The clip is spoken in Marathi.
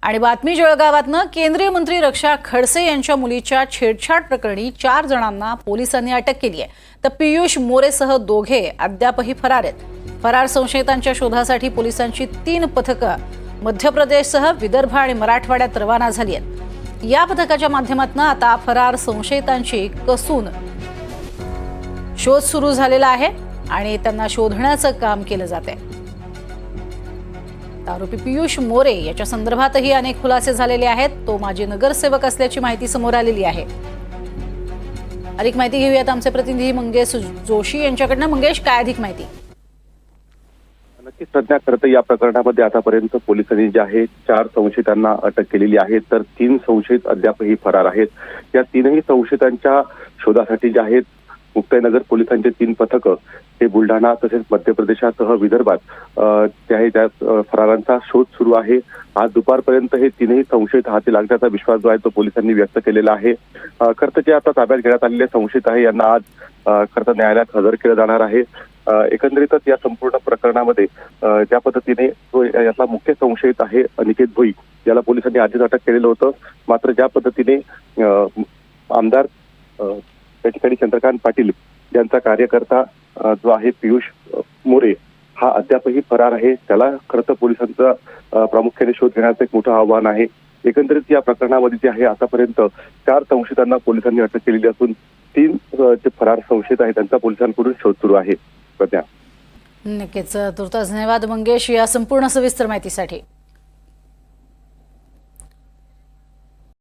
आणि बातमी जळगावातनं केंद्रीय मंत्री रक्षा खडसे यांच्या मुलीच्या छेडछाड प्रकरणी 4 जणांना पोलिसांनी अटक केली आहे। तर पियुष मोरेसह दोघे अद्यापही फरार आहेत। फरार संशयितांच्या शोधासाठी पोलिसांची 3 पथकं मध्य प्रदेशसह विदर्भ आणि मराठवाड्यात रवाना झाली आहेत। या पथकाच्या माध्यमातून आता फरार संशयितांची कसून शोध सुरू झालेला आहे आणि त्यांना शोधण्याचं काम केलं जाते। आरोपी पियुष मोरे याच्या संदर्भातही अनेक खुलासे झालेले आहेत। तो माजी नगरसेवक असल्याची माहिती समोर आलेली आहे। अधिक माहिती घेऊयात आमचे प्रतिनिधी मंगेश जोशी यांच्याकडनं। मंगेश, काय अधिक माहिती? नक्कीच सध्या खरं तर या प्रकरणामध्ये आतापर्यंत पोलिसांनी जे आहे 4 संशयितांना अटक केलेली आहे, तर 3 संशयित अद्यापही फरार आहेत। या 3ही संशयितांच्या शोधासाठी जे आहेत मुक्ताईनगर पोलिसांचे 3 पथकं हे बुलढाणा तसेच मध्य प्रदेशासह विदर्भात त्या फरारांचा शोध सुरू आहे। आज दुपारपर्यंत हे 3ही संशयित हाती लागण्याचा विश्वास जो आहे तो पोलिसांनी व्यक्त केलेला आहे। खरं तर जे आता ताब्यात घेण्यात आलेले संशयित आहे यांना आज खरं तर न्यायालयात हजर केलं जाणार आहे। एकंदरीतच या संपूर्ण प्रकरणामध्ये ज्या पद्धतीने यातला मुख्य संशयित आहे अनिकेत भोई, याला पोलिसांनी आधीच अटक केलेलं होतं, मात्र ज्या पद्धतीने आमदार त्या ठिकाणी चंद्रकांत पाटील यांचा कार्यकर्ता जो आहे पियुष मोरे हा अद्यापही फरार आहे, त्याला खरं तर पोलिसांचा प्रामुख्याने शोध घेण्याचं एक मोठं आव्हान आहे। एकंदरीत या प्रकरणामध्ये जे आहे आतापर्यंत 4 संशयितांना पोलिसांनी अटक केलेली असून 3 जे फरार संशयित आहेत त्यांचा पोलिसांकडून शोध सुरू आहे। नक्कीच, तुर्तास धन्यवाद मंगेश या संपूर्ण सविस्तर माहितीसाठी।